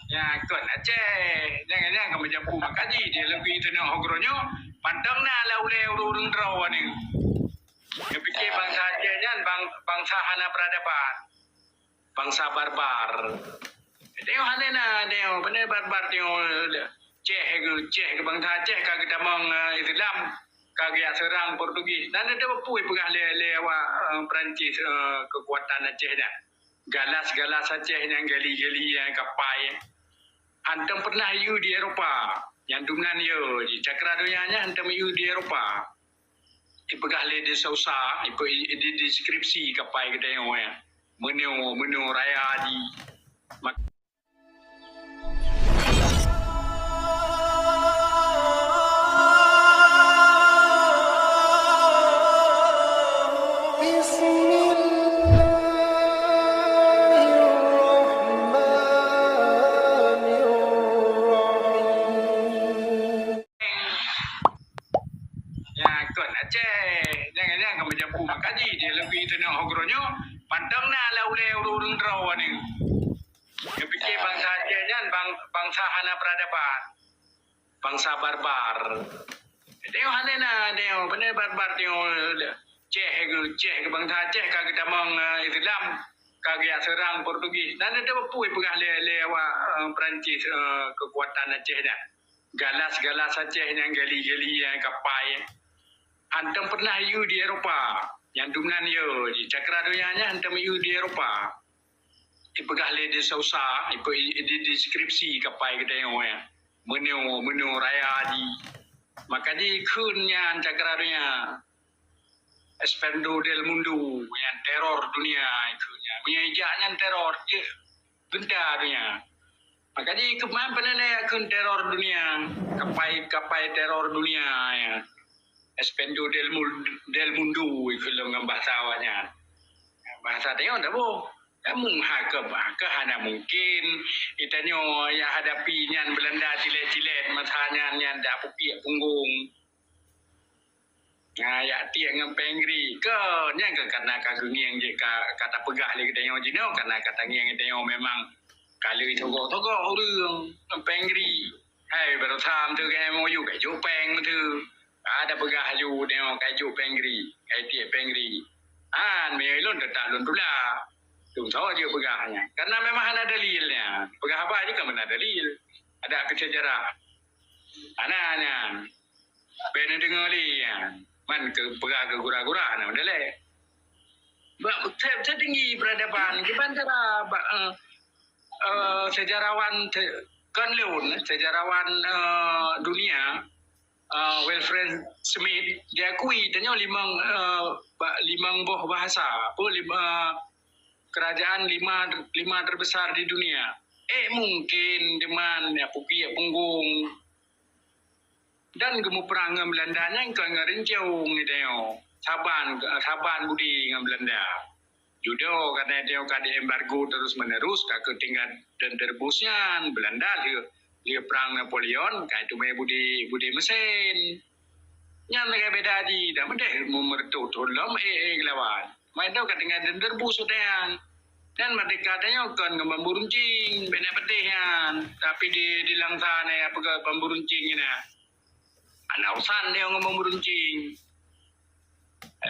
Ya, kon Aceh. Jangan-jangan kamu jampu makaji dia lebih tenang hogronyo. Pandang na lauleu urung draw ni. Kepikir bangsa Aceh jan bangsa hana peradaban. Bangsa barbar. Tengok hana na tengok benar barbar tengok Ceh ke bangsa Aceh kagak damang Islam kagak serang Portugis. Dan ada pui pegah lewat Perancis kekuatan Aceh dah. Galas-galas Aceh yang gali-gali yang kapai. Antam pernah you di Eropah. Yang dumnan you di cakra dunianya antam you di Eropah. Ipegah le di Sausa, di deskripsi kapai kita yang ya. Menu raya di Aceh. Jangan-jangan kamu jampu makaji dia lebih tenang hogronyo. Pandang na lauleu urung draw ni. Kepikir bangsa Aceh jan bangsa hana peradaban. Bangsa barbar. Tengok hana na tengok benar barbar tengok Ceh ke bangsa Aceh kagak damang Islam kagak serang Portugis. Dan ada pui pegah lewat Perancis kekuatan Aceh dah. Galas-galas Aceh yang gali-gali yang kapai. Antam pernah you di Eropah. Yang dumnan you di cakra dunianya antam you di Eropah. Ipegah le di Sausa, di deskripsi kapai kita yang ya. Menu raya di makanya kunnya cakra dunia. Espendo del mundo yang teror dunia itunya. Menyejaknya teror je. Benda dunia. Makanya kemarin pernah kun teror dunia. Kapai teror dunia ya. Espendo del mundo itu dengan bahasa awalnya. Bahasa tengok tak boh. Kamu ke hana mungkin itanya yang hadapi yang Belanda cilet-cilet masanya yang dak pupiak punggung. Ya tiang dengan pengri ke yang ke karena kagungiang je kata pegah le kita yang jino karena kata ngiang kita yang memang kali togok orang pengri. Hai baru tham tu ke MOU ke Jopeng tu. Ada pegah ju tengok kaju pengri, tiap pengri. Melon tetap lon pula. Tung tahu dia pegahnya. Karena memang ada dalilnya. Pegah apa juga mana dalil. Ada kesejarah. Anaknya. Bena dengar li ya. Man ke pegah ke gura-gura nak dalil. Saya tinggi peradaban. Gimana sejarawan kan leun sejarawan dunia Wilfred Smith dia akui tanya limang buah bahasa kerajaan lima terbesar di dunia mungkin deman ya pukiak punggung dan gemu perang dengan Belanda yang ke ngarincau ngideo saban budi dengan Belanda judo karena dia kada embargo terus menerus kakek tinggal dan terbusnya Belanda dia perang Napoleon kai tu mai budi mesin nyan lagi beda di dah mendeh memertu tolom lawan mai tau kat dengan terbus udan dan merdeka tanya kan memburuncing bena petihan tapi di langsana apa ke pemburuncing ni anak usan dia memburuncing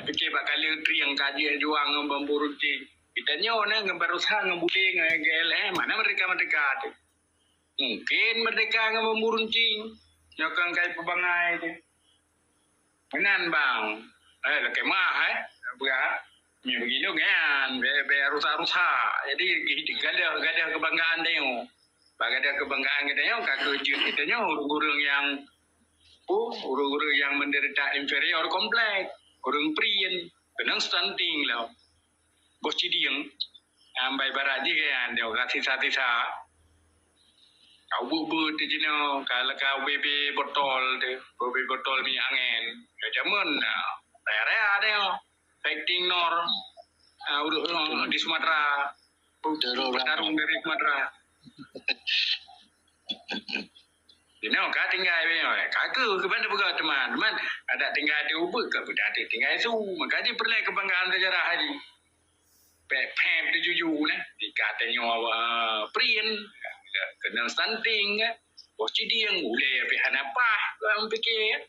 fikir bakal triang kaji juang memburuncing kita nyonya ngebarusan ngebudi ngegel mana mereka tu mungkin merdeka dengan memburuncing nyokang kai pebangai tu menan bang laki mah berat ni begini kan be rusak-rusak jadi gadah kebanggaan dia gadah kebanggaan kita yo kakek kita nya orang yang menderita inferior kompleks orang prien benang stunting lah bos cidiang ambai baraji kan dia kasih sisa kau buat di sini kalau kau bebe botol minyak angin jaman raya ada yo fighting nor di Sumatera bertarung dari Sumatera ini kau tinggal kakak ke mana bukan teman ada tinggal di Ubud ke budak tinggal itu makanya perlu kebanggaan sejarah hari pep di juju ni dikatanya prien ke kena stunting bos dia yang boleh pihan apa orang fikir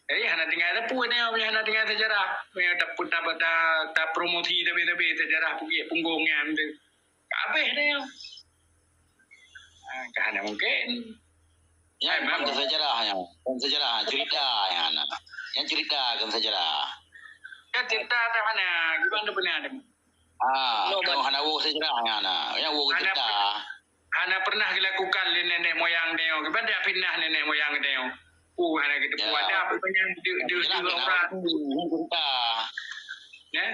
hana tinggal ada pun ni hana tinggal sejarah dapat dapat promosi tapi sejarah fikir punggungnya apa ni kan mungkin ya memang sejarahnya cerita yang ceritakan sejarah ya cerita tak mana gimana benar kalau hana wo sejarahnya yang wo cerita hana pernah dilakukan oleh nenek moyang dia gimana dia pindah nenek moyang dia hana kita buat ada apa yang di orang cerita ya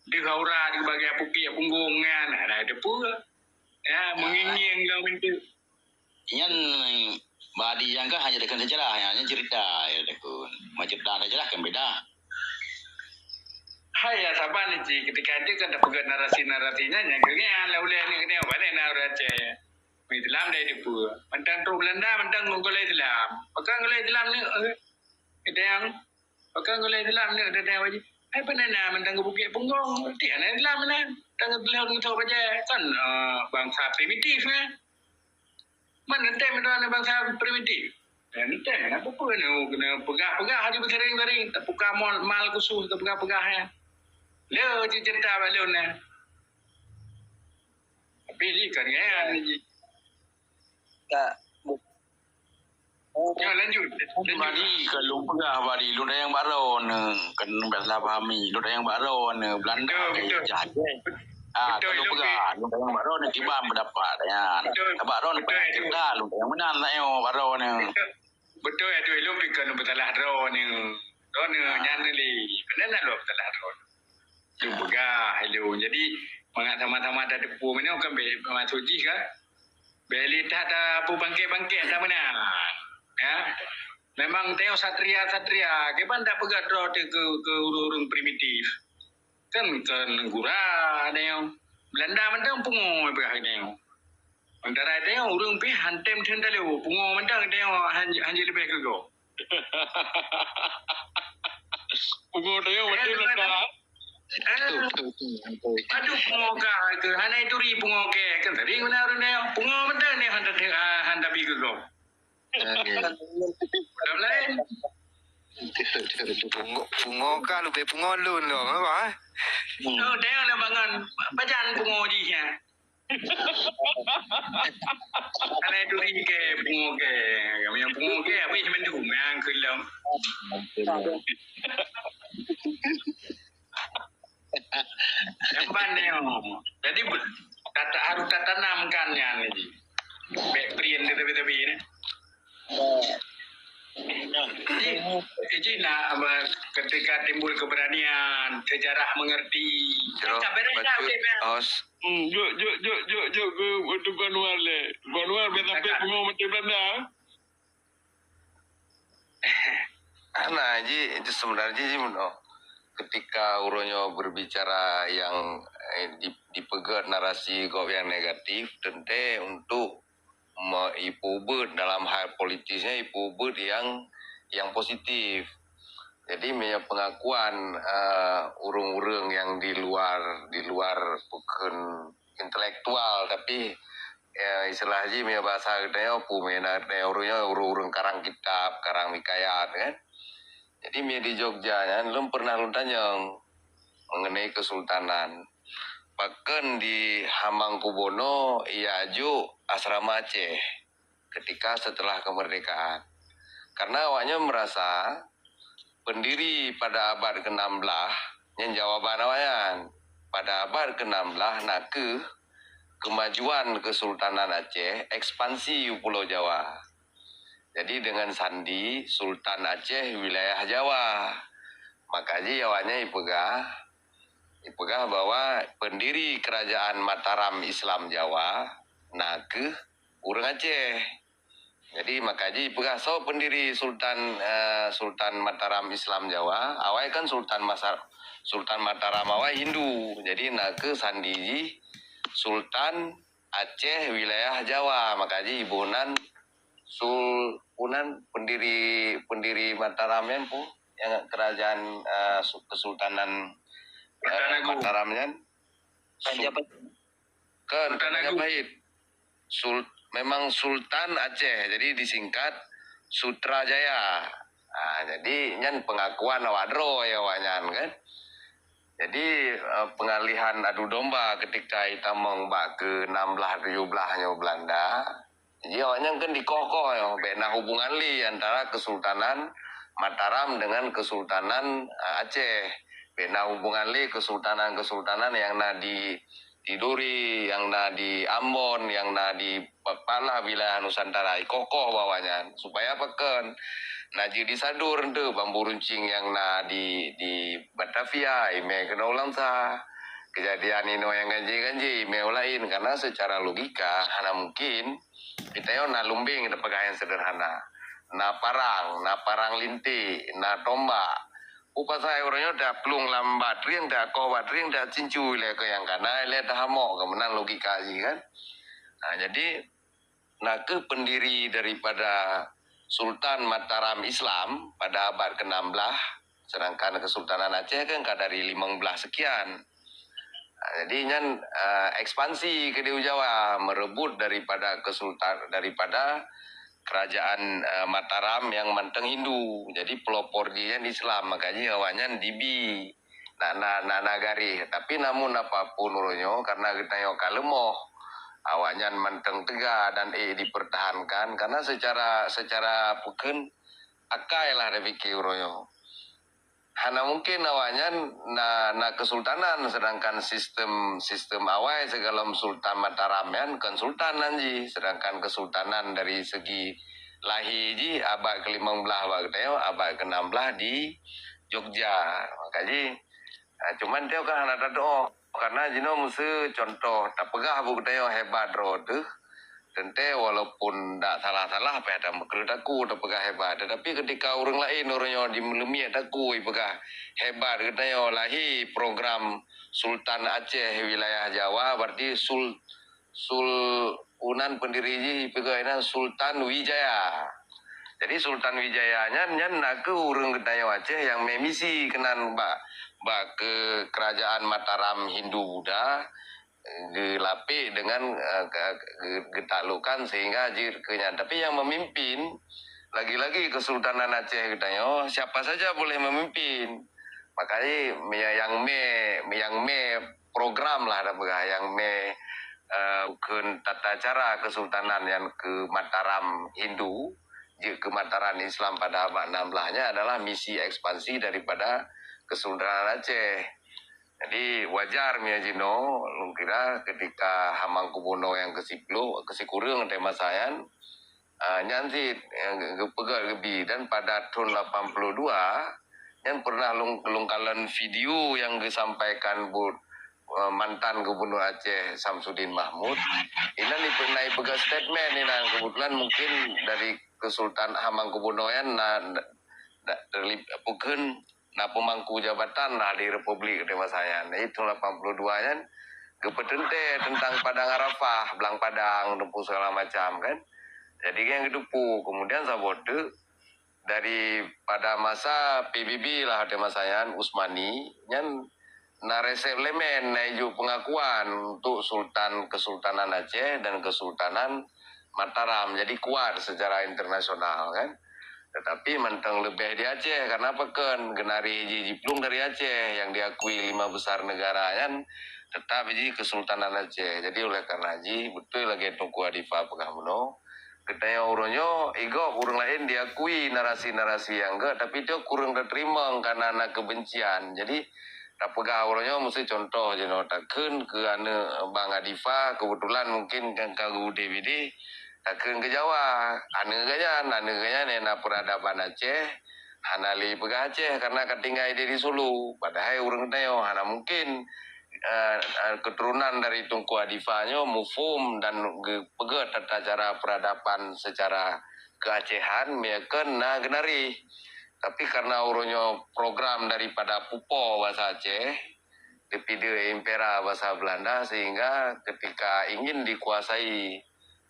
di orang di bagian pupik punggungan ada pun ya menginginkan kau itu yang badi yang kan hanya dengan sejarah yang cerita ya dekun macam sejarah kan beda hai ya saban ni ketika dia kan dapat narasi-narasinya yang kena laulai ni kena balik narasi Islam dia itu mentang tu Belanda mentang ngoleh Islam pakai ngoleh Islam ni ada yang pakai ngoleh Islam ni ada yang wajib hai penana mentang bukit punggong tiada Islam ni tang belah tu saja kan bangsa primitif kan mana mana bangsa primitif dan tem apa pun kena pegah hari bersering-sering tak buka mal khusus tak pegah ya leo cerita balik ni tapi ni kan ni tak ya lanjut badi kalau pegah badi lu dah yang baron kan salah pahami lu dah yang baron Belanda jahat kalau pegah lu dah yang baron tiba mendapat ya baron cerita lu yang benar tak yo baron betul ya tu lu pikir lu bersalah drone ni nyana li benar lu bersalah drone lu pegah lu jadi mangat sama-sama ada depu mana kan masuk ji kan beli tak ada pu bangkit-bangkit tak benar ya memang tengok satria keban tak pegat draw ke urung primitif kan negara ada yang Belanda mentang pungo berhak dia antara ada yang urung pi hantem tenda leu pungo mentang dia hanya lebih ke go pungo dia mesti Belanda aduh pungo ke hana itu ri pungo ke kan tadi benar dia pungo mentang dia handa bi ke go lain pungo ka lu be pungo lun lo apa dia nak bangun bajan pungo ji ya ana itu ri ke pungo ke yang pungo ke apa yang mendu yang kelam yang pandai jadi harus tanamkan yang ni backprint tepi-tepi ni jadi nak ketika timbul keberanian sejarah mengerti tak beres os Jok ke untuk Banwar le. Banwar sampai bunga macam Belanda. Ana ji itu sebenarnya ji mono. Ketika uronyo berbicara yang dipegat narasi kau yang negatif, tentu untuk ipubut dalam hal politisnya ipubut yang positif. Jadi pengakuan urung-urung yang di luar bukan intelektual tapi istilah ji bahasa kita pumena urung-urung karang kitab, karang mikayat kan. Jadi di Jogja belum pernah tanya mengenai kesultanan. Bahkan di Hamangkubuwono ia aju asrama Aceh ketika setelah kemerdekaan. Karena awaknya merasa pendiri pada abad ke-16 yang jawaban awayan pada abad ke-16 nak kemajuan Kesultanan Aceh ekspansi Pulau Jawa. Jadi dengan sandi Sultan Aceh wilayah Jawa. Makanya awaknya ipegah bahwa pendiri kerajaan Mataram Islam Jawa nak urang Aceh. Jadi makanya ipegah pendiri Sultan Mataram Islam Jawa, awai kan Sultan Mataram awai Hindu. Jadi nak sandi Sultan Aceh wilayah Jawa. Makanya ibunan pendiri Mataram yang kerajaan Kesultanan Mataram Kan Sultan namanya Agung. Pahit. Memang Sultan Aceh, jadi disingkat Sutrajaya. Nah, jadi nyan pengakuan awadro ya wanyan kan. Jadi pengalihan adu domba ketika kita mengbak ke 16-17-nya Belanda. Jadi awalnya kan dikokoh ya, bena hubungan li antara Kesultanan Mataram dengan Kesultanan Aceh. Bena hubungan li kesultanan-kesultanan yang na di Duri, yang na di Ambon, yang na di Pala wilayah Nusantara. Kokoh bawahnya supaya apa kan? Nah jadi sadur tu bambu runcing yang na di Batavia, ime kena ulang sah. Kejadian ini yang ganji ime lain karena secara logika hanya mungkin kita yo na lumbing ada pegahan sederhana. Na parang linti, na tombak. Upa saya orangnya dah pelung lambat ring dah kawat ring dah cincu le ke yang kana le dah hamok kemenang logika sih kan. Nah jadi nah ke pendiri daripada Sultan Mataram Islam pada abad ke-16, sedangkan Kesultanan Aceh kan dari 15 sekian. Nah, jadi nyan ekspansi ke di Jawa merebut daripada kerajaan Mataram yang manteng Hindu. Jadi pelopor dia Islam, makanya awalnya dibi. Nah, nagari. Tapi namun apapun uronyo karena kita yo kalemoh awaknya menteng tegak dan dipertahankan karena secara bukan akai lah ada pikir uronyo. Hana mungkin awalnya na kesultanan sedangkan sistem awal segala Sultan Mataram kan sultan nanji sedangkan kesultanan dari segi lahi ji abad ke-15 abad ke-16 di Jogja. Makanya cuman dia kan ada doa karena jino musuh contoh tak pegah bu kita hebat roh tu tente walaupun tak salah-salah apa ada makrut aku tak pegah hebat tetapi ketika orang lain orangnya di melumi aku pegah hebat kita yo lahi program Sultan Aceh wilayah Jawa berarti Unan pendiri ji pegah Sultan Wijaya. Jadi Sultan Wijayanya nyan nak ke urang Gedayo Aceh yang memisi kenan ke kerajaan Mataram Hindu Buddha gelapi dengan getaklukan sehingga jir kenya. Tapi yang memimpin lagi-lagi Kesultanan Aceh Gedayo siapa saja boleh memimpin. Makanya yang program lah ada yang ke tata cara kesultanan yang ke Mataram Hindu ke Mataram Islam pada abad 16-nya adalah misi ekspansi daripada Kesultanan Aceh. Jadi wajar Mia Jino, lu kira ketika Hamangkubuwono yang kesikurung tema sayan, nyantit yang pegal gebi dan pada tahun 82 yang pernah lungkalan video yang disampaikan mantan Gubernur Aceh Samsudin Mahmud. Ini pernah pegang statement ini dan kebetulan mungkin dari Kesultan Hamangkubuwono yang bukan pemangku jabatan lah di Republik Dewa saya. Nah, itu 82 kan kepetente tentang Padang Arafah, Belang Padang, Dempu segala macam kan. Jadi yang kedupu kemudian sabote dari pada masa PBB lah tema saya Usmani yang nareseplemen naiju pengakuan untuk Kesultanan Aceh dan Kesultanan Mataram jadi kuat secara internasional kan. Tetapi mentang lebih di Aceh karena apa kan genari jiplung dari Aceh yang diakui 5 besar negara kan tetap ji Kesultanan Aceh. Jadi oleh karena ji betul lagi tungku adifa pegamuno ketanya uronyo ego kurang lain diakui narasi-narasi yang enggak tapi dia kurang diterima karena anak kebencian. Jadi tak pegah uronyo mesti contoh jeno takun ke ane Bang Adifa kebetulan mungkin kan kagu DVD takkan ke Jawa, ane ganya nena peradaban Aceh, hanali pegah Aceh karena ketinggai di Sulu. Padahal urang tayo, hana mungkin keturunan dari Tunku Adifanyo mufum dan pegah tata cara peradaban secara keacehan meken na genari. Tapi karena urunyo program daripada Pupo bahasa Aceh, Depide Impera bahasa Belanda sehingga ketika ingin dikuasai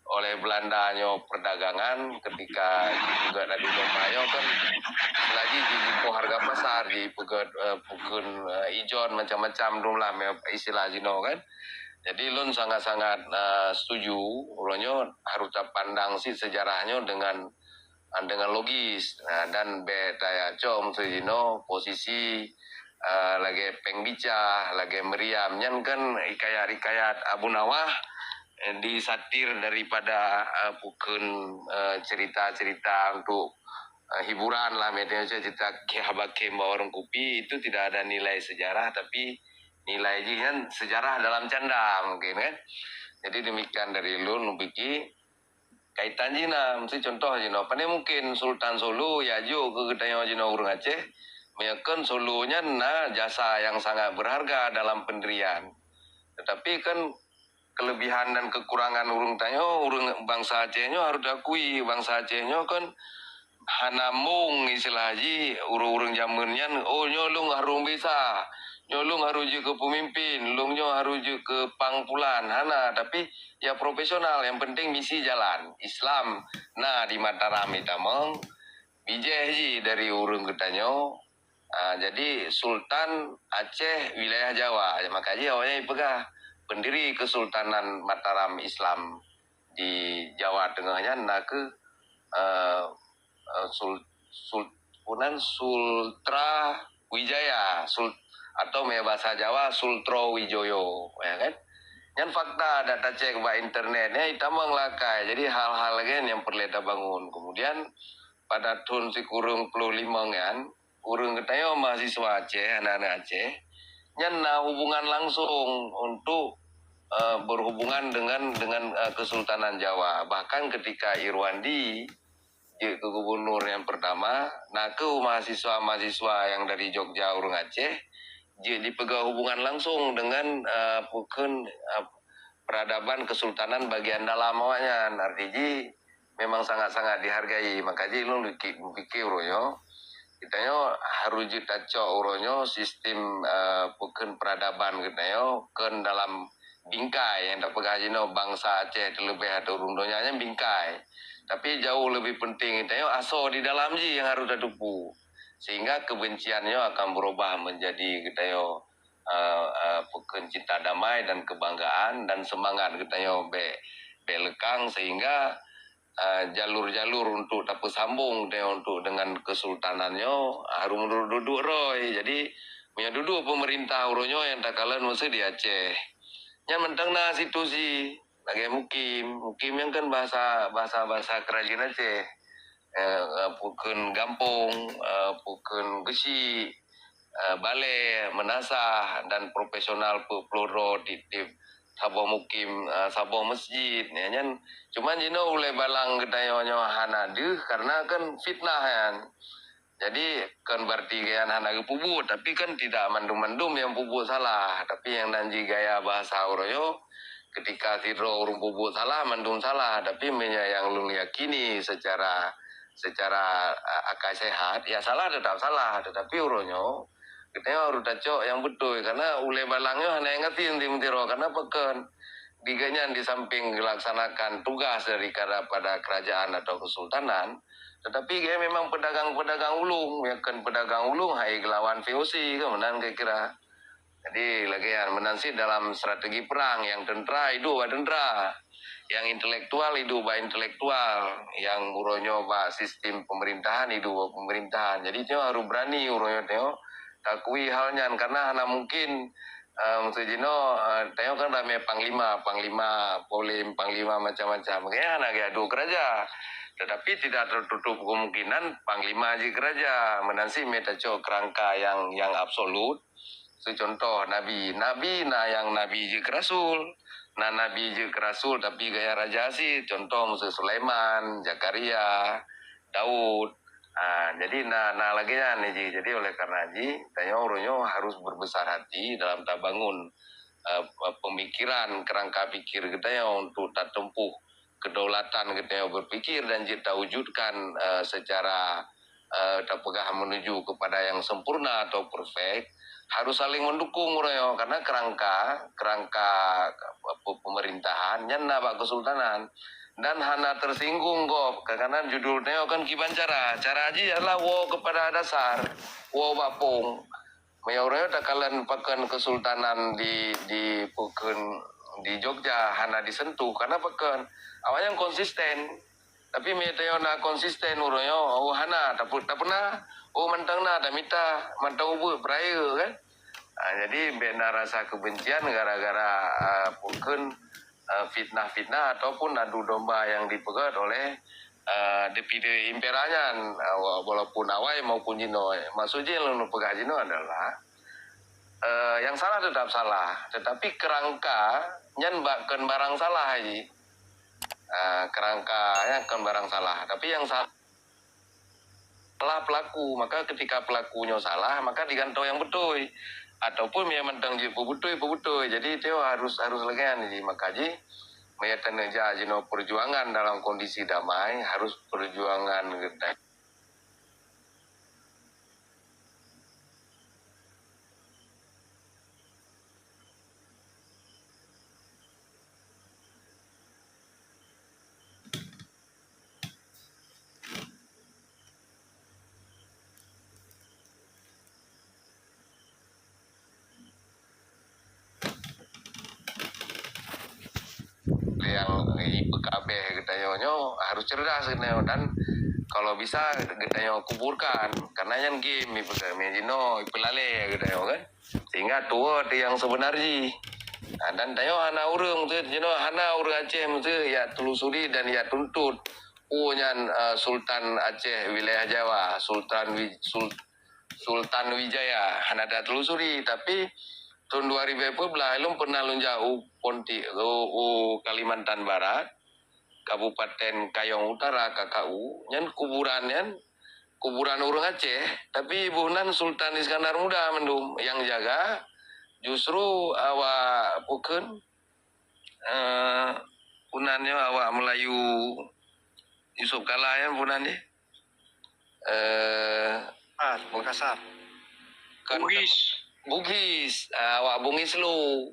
oleh Belandanya perdagangan ketika juga dari Domayo kan lagi di harga pasar di pukun ijon macam-macam dulu lah istilah Jino kan. Jadi lun sangat-sangat setuju, uronyo harus pandang si sejarahnya dengan logis. Dan be daya com sejino posisi lagi pengbica, lagi meriam, nyan kan ikayat Abu Nawah disatir daripada bukan cerita-cerita untuk hiburan lah, media cerita kehabakem warung kopi itu tidak ada nilai sejarah, tapi nilai jihan sejarah dalam canda mungkin kan. Jadi demikian dari lu nubiki kaitan jina, mesti contoh jino, pane mungkin Sultan Solo ya jo ke gedaya jino urang Aceh, meyakan Solonya na jasa yang sangat berharga dalam pendirian. Tetapi kan kelebihan dan kekurangan urung tanyo, urung bangsa Acehnya harus diakui, bangsa Acehnya kan hanamung istilah haji urung-urung zamannya nyolong harung bisa nyolong harus ke pemimpin lungnya harus ke pangpulan hana, tapi ya profesional, yang penting misi jalan Islam. Nah di Mataram itamong bijeh ji dari urung ketanyo. Jadi Sultan Aceh wilayah Jawa, makanya awalnya ipegah pendiri Kesultanan Mataram Islam di Jawa Tengahnya ke Sultra Wijaya atau bahasa Jawa Sultro Wijoyo, ya kan? Yang fakta data cek ba internetnya itu menglakai. Jadi hal-hal lain yang perlu kita bangun. Kemudian pada tahun kurung 25 kan, urung ketayo mahasiswa Aceh, anak-anak Aceh, nyana hubungan langsung untuk berhubungan dengan Kesultanan Jawa. Bahkan ketika Irwandi ke gubernur yang pertama, nah ke mahasiswa-mahasiswa yang dari Jogja urung Aceh, dipegang hubungan langsung dengan peradaban Kesultanan bagian dalam awalnya. Artinya memang sangat-sangat dihargai. Makanya lu pikir uronyo, kitanya harus kita cok uronyo sistem peradaban kitanya kan dalam bingkai yang dapat gajino bangsa Aceh terlebih atau rundonya bingkai. Tapi jauh lebih penting itu aso di dalam ji yang harus ditupu, sehingga kebenciannya akan berubah menjadi kita bukan cinta damai dan kebanggaan dan semangat kita belekang, sehingga jalur-jalur untuk dapat sambung untuk dengan kesultanannya harus duduk roy. Jadi punya duduk pemerintah uronyo yang tak kalah mesti di Aceh. Yang mentang na situasi lagi mukim yang kan bahasa kerajaan Aceh, bukan gampung, bukan gesi, balai menasah dan profesional peloro di Sabah mukim, Sabah masjid, ya kan. Cuman jino oleh balang gedayonyo hanadu karena kan fitnah kan. Jadi kan berarti gaya hana pubut, tapi kan tidak mandum-mandum yang pubut salah, tapi yang nanti gaya bahasa uroyo ketika tidro urung pubut salah, mandum salah, tapi yang lu yakini secara akal sehat, ya salah tetap salah, tetapi uronyo kita harus dacok yang betul, karena ule balangnya hanya ingatin tim tiro, karena peken diganya di samping dilaksanakan tugas pada kerajaan atau kesultanan, tetapi dia memang pedagang-pedagang ulung, ya kan pedagang ulung hai gelawan VOC kemudian kira-kira. Jadi lagi yang menansi dalam strategi perang, yang tentara itu tentara, yang intelektual itu intelektual, yang uronyo sistem pemerintahan itu pemerintahan. Jadi itu harus berani uronyo teo takui halnya, karena hanya mungkin Sejino, tengok kan rame panglima, polim, panglima macam-macam. Kayaknya anak adu kerja. Tetapi tidak tertutup kemungkinan panglima aja kerja menansi metaco kerangka yang absolut. Contoh nabi yang nabi je rasul. Nah nabi je rasul tapi gaya raja sih. Contoh Musa Sulaiman, Zakaria, Daud. Jadi lagi nih, jadi oleh karena tanya uronyo harus berbesar hati dalam tabangun pemikiran kerangka pikir kita untuk tak tempuh kedaulatan kita berpikir dan kita wujudkan secara tak pegah menuju kepada yang sempurna atau perfect, harus saling mendukung uronyo, karena kerangka pemerintahan nyana pak kesultanan. Dan hana tersinggung kok, karena judulnya kan Kiban cara aja adalah wo kepada dasar, wo bapung. Mayornya tak kalian pakan kesultanan di di Jogja hana disentuh karena pekan awalnya konsisten tapi meteo na konsisten uroyo hana tak pernah mentang na tak minta mentang ubu peraya kan. Jadi bena rasa kebencian gara-gara mungkin fitnah-fitnah ataupun adu domba yang dipegat oleh depide imperanya walaupun awai maupun jino. Maksudnya yang pegat jino adalah yang salah tetap salah, tetapi kerangka nyan bakkan barang salah haji. Kerangkanya kan barang salah, tapi yang salah pelaku, maka ketika pelakunya salah maka digantau yang betul ataupun dia mentang je betul. Jadi itu harus legan jadi makaji mayatan aja jino perjuangan dalam kondisi damai harus perjuangan gedai. Yang IPKB gedayonyo harus cerdas gedayonyo dan kalau bisa gedayonyo kuburkan karena yang game IPKB jino ipelale gedayonyo kan sehingga tua yang sebenarnya dan tayo hana urung tu jino hana urung Aceh tu ya telusuri dan ya tuntut nyan Sultan Aceh wilayah Jawa Sultan Wijaya hana ada telusuri tapi tahun 2000 belum pernah lunjau Ponti Kalimantan Barat Kabupaten Kayong Utara KKU nyan kuburan urang Aceh tapi ibunan Sultan Iskandar Muda mendum yang jaga justru awak bukan punannya awak Melayu Yusuf Kala yang punannya Makassar kan Bugis, awak Bugis lu.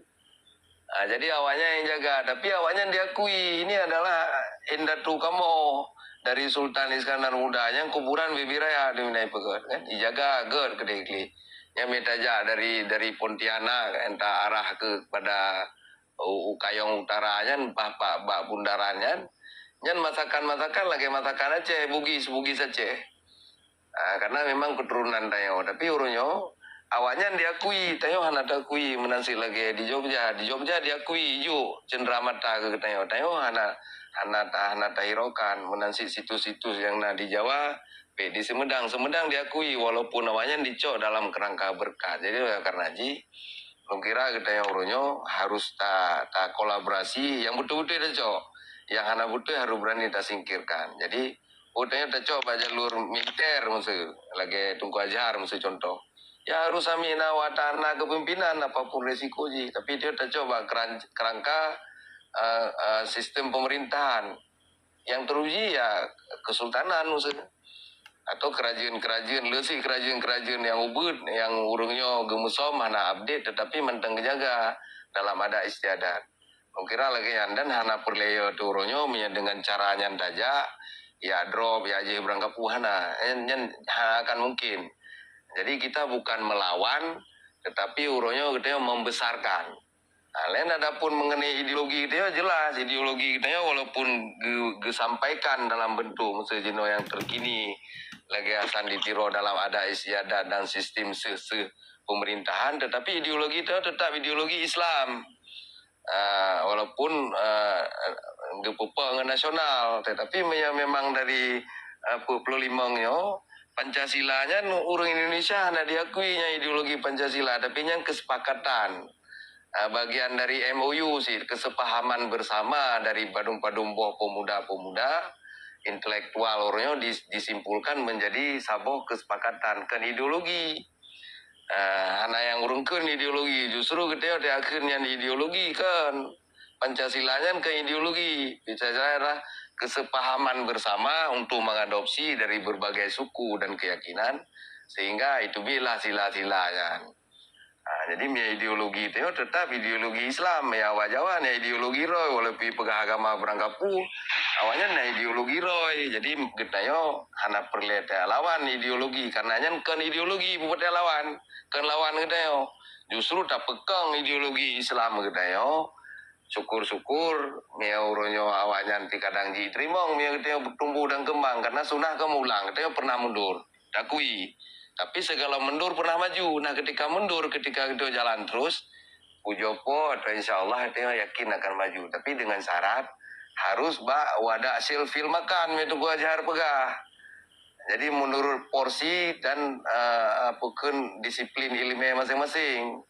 Jadi awaknya yang jaga, tapi awaknya diakui ini adalah Indatu Kamo dari Sultan Iskandar Muda yang kuburan bibiraya di Minai Pegat kan, dijaga ger kedekli. Yang metaja dari Pontianak entah arah ke pada Kayong Utaranya, Pak Bundarannya, nyan masakan lagi masakan Aceh, Bugis Aceh. Karena memang keturunan tayo, tapi urunyo awalnya diakui, tayo hana diakui menansi lagi di Jogja diakui yuk cenderamata ke tayo hana tahirokan menansi situs-situs yang di Jawa, di Semedang diakui walaupun awalnya dicok dalam kerangka berkat. Jadi karena kira tayo urunyo harus ta kolaborasi yang betul-betul dicok, yang hana betul harus berani ta singkirkan. Jadi utanya cok jalur militer maksud lagi Tunku Azhar maksud contoh. Ya harus amina watana kepemimpinan apapun resiko tapi dia coba kerangka sistem pemerintahan yang teruji ya kesultanan maksudnya atau kerajaan yang ubud yang urungnya gemusom hana update tetapi menteng jaga dalam ada istiadat. Kira lagi dan hana perleyo turunyo dengan cara nyantaja ya drop ya aja berangkap hana akan mungkin. Jadi kita bukan melawan, tetapi uronya kita membesarkan. Lain adapun mengenai ideologi kita jelas ideologi kita walaupun disampaikan dalam bentuk musejino yang terkini, lagi asan ditiro dalam ada istiadat dan sistem pemerintahan, tetapi ideologi kita tetap ideologi Islam. Walaupun gepupeng nasional, tetapi memang dari Pulau Limongnya Pancasilanya urang Indonesia hanya diakuinya ideologi Pancasila, tapi yang kesepakatan bagian dari MOU sih kesepahaman bersama dari badung-badung pemuda-pemuda intelektual orangnya disimpulkan menjadi sabuh kesepakatan kan ideologi. Hanya yang urungkan ideologi justru kita ada akhirnya ideologi kan Pancasilanya ke ideologi bisa saya kesepahaman bersama untuk mengadopsi dari berbagai suku dan keyakinan sehingga itu bila sila-silanya. Jadi ideologi itu tetap ideologi Islam ya wajawan ya ideologi roy walaupun pegah agama berangkapu awalnya ideologi roy jadi kita hana perlete lawan ideologi karena kan ideologi buat lawan kita justru tak pegang ideologi Islam kita syukur-syukur mia uronyo awaknya nanti kadang ji terimong mia kita tumbuh dan kembang karena sunah kemulang kita pernah mundur dakui tapi segala mundur pernah maju. Nah ketika mundur ketika kita jalan terus ujopo atau insyaallah kita yakin akan maju tapi dengan syarat harus wadah hasil film makan itu gua ajar pegah. Jadi menurut porsi dan bukan disiplin ilmiah masing-masing.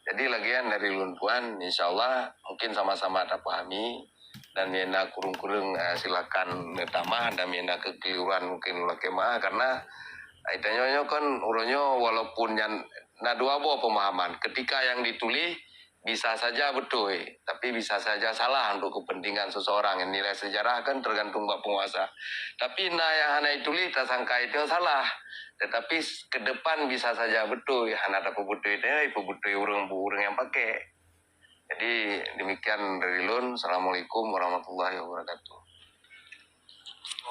Jadi lagian dari luntuan, insya Allah mungkin sama-sama ada pahami dan miena kurung-kurung silakan tambah dan miena kekeliruan mungkin kemah karena itanya kan uronyo walaupun yang dua buah pemahaman ketika yang ditulis bisa saja betul tapi bisa saja salah untuk kepentingan seseorang yang nilai sejarah kan tergantung buat penguasa tapi yang hana ditulis tak sangka itu salah tetapi ke depan bisa saja betul hana ada betul urang yang pakai. Jadi demikian dari Lun. Assalamualaikum warahmatullahi wabarakatuh.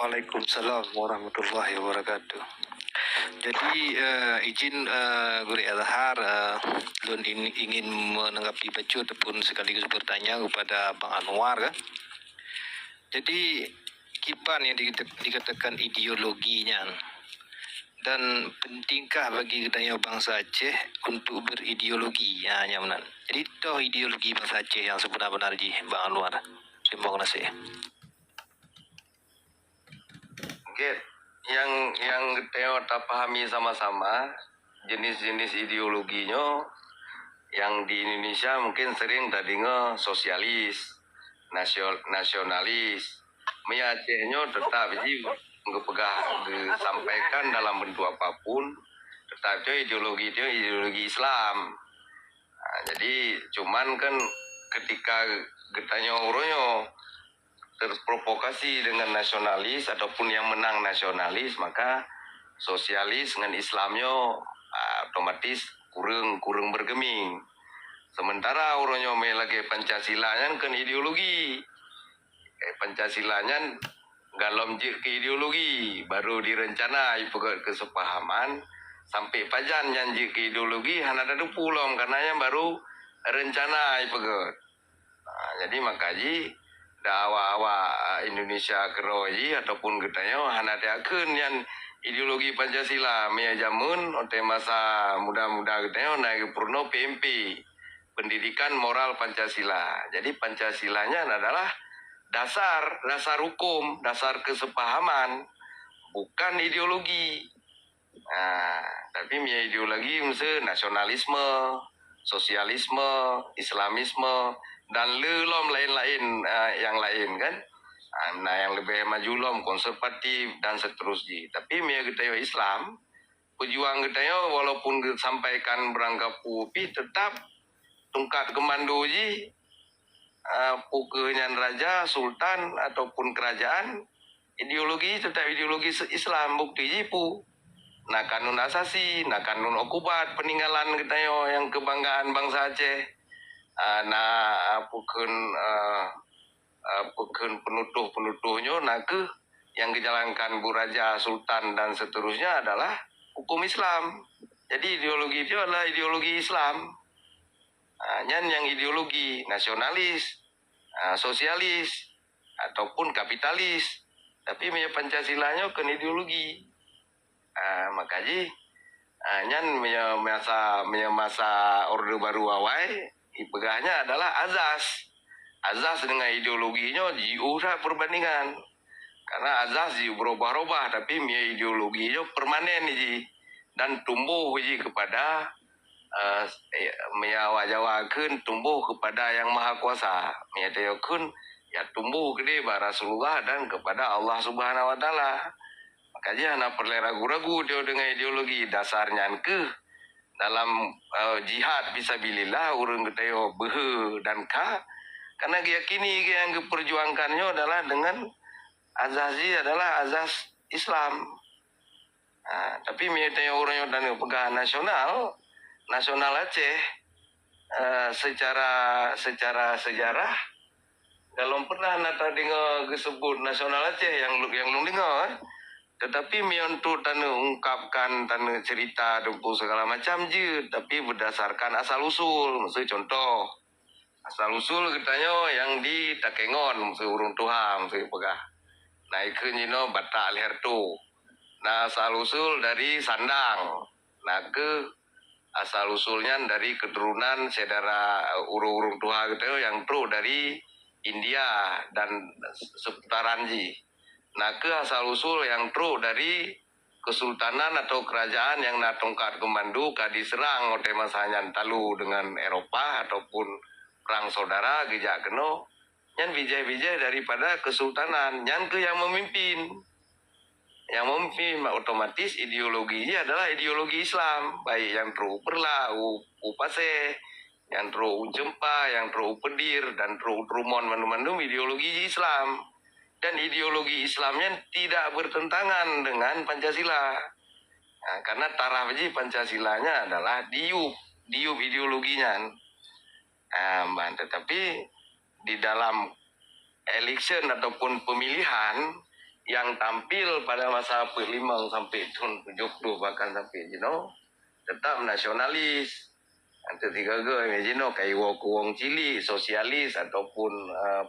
Waalaikumsalam warahmatullahi wabarakatuh. Jadi izin Guru Azhar, Lun ingin menanggapi baca ataupun sekaligus bertanya kepada Bang Anwar. Jadi kipan yang dikatakan ideologinya dan pentingkah bagi kita bangsa Aceh untuk berideologi nyaman. Jadi toh ideologi bangsa Aceh yang sebenar-benar di Bang Anwar. Terima kasih. Okay. Yang kita pahami sama-sama jenis-jenis ideologinya yang di Indonesia mungkin sering tadinya sosialis, nasionalis, Acehnya tetap disampaikan dalam bentuk apapun, tetapi ideologi Islam. Nah, jadi cuman kan ketika getanya uronyo terprovokasi dengan nasionalis ataupun yang menang nasionalis maka sosialis dengan Islamnya otomatis kurang bergeming. Sementara uronyo lagi Pancasilanya kan ideologi. Pancasilanya galom ke ideologi baru direncana ipegat kesepahaman sampai pajan janji ke ideologi hana ada pulom karena yang baru rencana ipegat. Nah, jadi makaji awak Indonesia keroji ataupun getanya hana diakeun yang ideologi Pancasila mia jamun ote masa muda-muda getanya naik purno PMP pendidikan moral Pancasila. Jadi Pancasilanya adalah dasar hukum, dasar kesepahaman, bukan ideologi. Nah, tapi mia ideologi mesti nasionalisme, sosialisme, Islamisme, dan lelom lain-lain yang lain kan. Nah, yang lebih maju lom konservatif dan seterusnya. Tapi mia kita Islam, pejuang kita walaupun disampaikan berangkap pupi tetap tungkat kemando ji pukuhnya raja, sultan ataupun kerajaan ideologi tetap ideologi Islam bukti jipu. Nah kanun asasi, nah kanun okubat peninggalan kita yang kebanggaan bangsa Aceh. Nah pukun penutuhnya nah ke yang dijalankan Bu Raja, Sultan dan seterusnya adalah hukum Islam. Jadi ideologi itu adalah ideologi Islam. Yang ideologi nasionalis, sosialis, ataupun kapitalis. Tapi Pancasilanya kan ideologi. Makanya masa Orde Baru awal, ipegahnya adalah azas. Azas dengan ideologinya diurah perbandingan. Karena azas berubah-ubah, tapi ideologinya permanen ji dan tumbuh ji kepada meyawajawakan tumbuh kepada yang maha kuasa meyawajawakan ya tumbuh gede kepada Rasulullah dan kepada Allah Subhanahu Wa Taala. Makanya anak perlu ragu-ragu dia dengan ideologi dasarnya ke dalam jihad fisabilillah urang keteo behe dan ka karena yakini yang diperjuangkannya adalah dengan azasi adalah azas Islam. Tapi meyawajawakan orang yang dan pegangan nasional Aceh secara sejarah kalau pernah nata dengar disebut nasional Aceh yang dengar tetapi untuk ungkapkan cerita dan segala macam je tapi berdasarkan asal usul. Maksud contoh asal usul katanya yang di Takengon urung Tuhan pegah naikkeun jino Batak Lehertu. Nah asal usul dari Sandang. Nah ke asal usulnya dari keturunan saudara urung tua gitu yang true dari India dan seputaran Ji. Nah ke asal usul yang true dari kesultanan atau kerajaan yang natongkat kemandu diserang oleh masanya talu dengan Eropa ataupun perang saudara gejak keno yang bijai-bijai daripada kesultanan yang ke yang memimpin otomatis ideologinya adalah ideologi Islam, baik yang tru perla upase yang tru jempa yang tru pedir dan tru trumon mandu-mandu ideologi Islam, dan ideologi Islamnya tidak bertentangan dengan Pancasila. Nah, karena taraf Pancasilanya adalah diup ideologinya. Tetapi di dalam election ataupun pemilihan yang tampil pada masa 5 sampai tahun 70 bahkan sampai tetap nasionalis. Antara tiga kayak wong cili sosialis ataupun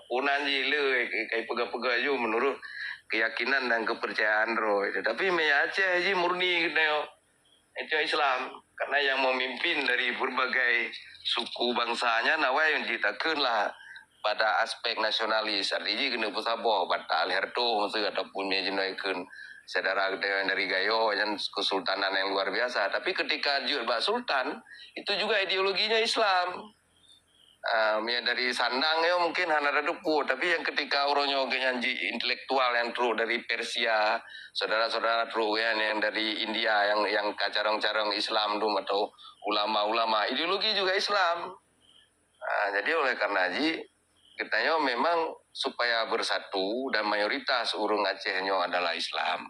punan jile kayak pega-pega ju menurut keyakinan dan kepercayaan roh. Tetapi Aceh murni gitu itu Islam, karena yang memimpin dari berbagai suku bangsanya nawai yang ditakeun lah pada aspek nasionalis. Artinya kena pesabo Batak Lehertu maksud ataupun menjenoikeun saudara dari Gayo yang kesultanan yang luar biasa. Tapi ketika Bak Sultan itu juga ideologinya Islam. Dari Sandang ya mungkin hana depu, tapi yang ketika orangnya janji intelektual yang true dari Persia, saudara-saudara true yang dari India yang kacarong-carong Islam dum atau ulama-ulama ideologi juga Islam. Jadi oleh karena katanya memang supaya bersatu dan mayoritas urung Acehnya adalah Islam,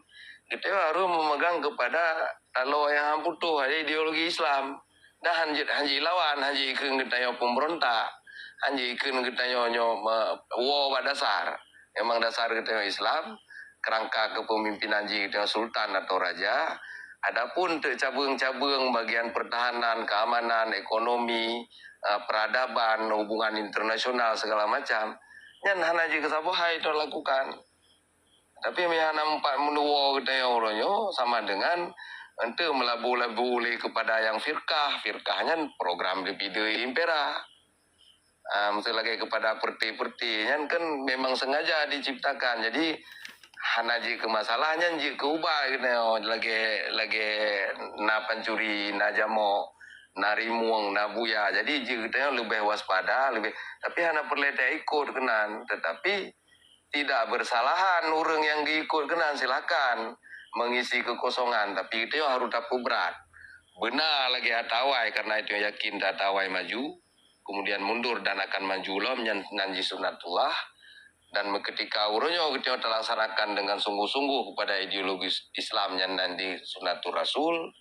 kita harus memegang kepada kalau yang butuh ada ideologi Islam. Dah hanji lawan hanji ikun katanya pemberontak, hanji ikun katanya dasar. Memang dasar katanya Islam, kerangka kepemimpinan katanya sultan atau raja. Adapun cabang-cabang bagian pertahanan, keamanan, ekonomi, peradaban, hubungan internasional segala macam, yang hana jika sabohai itu lakukan. Tapi hana empat menua katanya orangnya sama dengan untuk melabu-labu kepada yang firkahnya program di video impera. Maksud lagi kepada perti-perti kan memang sengaja diciptakan. Jadi hanaji ke masalahnya ji ke ubah gitu lagi na pancuri na jamo na rimuang na buya. Jadi ji kita lebih waspada lebih, tapi hana perlete ikut kenan, tetapi tidak bersalahan orang yang diikut kenan silakan mengisi kekosongan, tapi itu harus tapu berat. Benar lagi atawai karena itu yakin atawai maju, kemudian mundur dan akan maju loh nanji sunatullah. Dan ketika urunyo kita terlaksanakan dengan sungguh-sungguh kepada ideologi Islam yang nanti sunatul Rasul,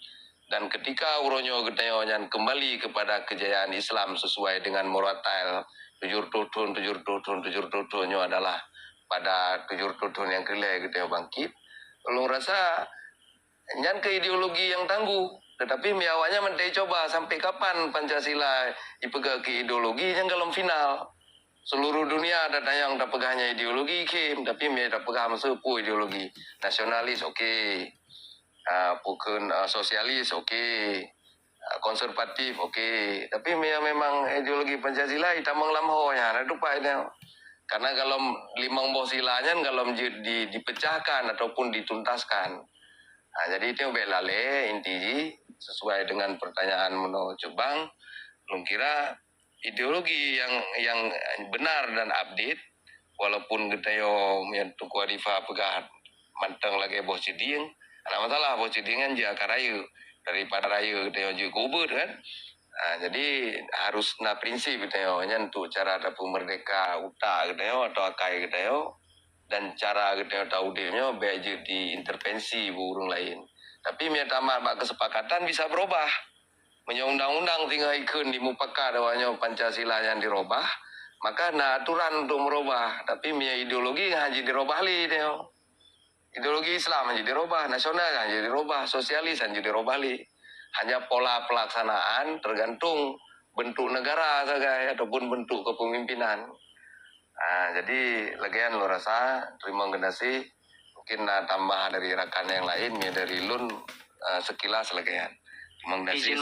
dan ketika urunyo kita kembali kepada kejayaan Islam sesuai dengan muratail tujur tutun adalah pada tujur tutun yang kelih kita bangkit. Kalau rasa nyan ke ideologi yang tangguh, tetapi miawanya mentai coba sampai kapan Pancasila dipegang ke ideologi yang dalam final. Seluruh dunia ada yang tak pegahnya ideologi Kim, tapi mereka tak pegah sepuh ideologi nasionalis bukan sosialis konservatif tapi memang ideologi Pancasila itu menglamhonya ada dupa ini. Karena kalau limang bosilanya kalau dipecahkan ataupun dituntaskan. Jadi itu belale inti sesuai dengan pertanyaan menurut Cubang, belum kira ideologi yang benar dan update, walaupun kita yang tuku adifa pegah manteng lagi bos ciding, ada masalah bos cidingan jika rayu daripada rayu kita yang kubur kan. Jadi harus na prinsip kita untuk cara dapat merdeka uta kita atau akai kita dan cara kita tahu dia beji diintervensi burung lain. Tapi tamat kesepakatan bisa berubah. Undang-undang tinggal ikun di mupaka dawanya Pancasila yang dirubah, maka aturan untuk merubah. Tapi ideologi haji dirubah li dia. Ideologi Islam haji dirubah, nasional haji dirubah, sosialis haji dirubah li. Hanya pola pelaksanaan tergantung bentuk negara sebagai ataupun bentuk kepemimpinan. Jadi legian lo rasa terima kasih. Mungkin tambah dari rekan yang lain ya dari Lun sekilas legian. Terima kasih.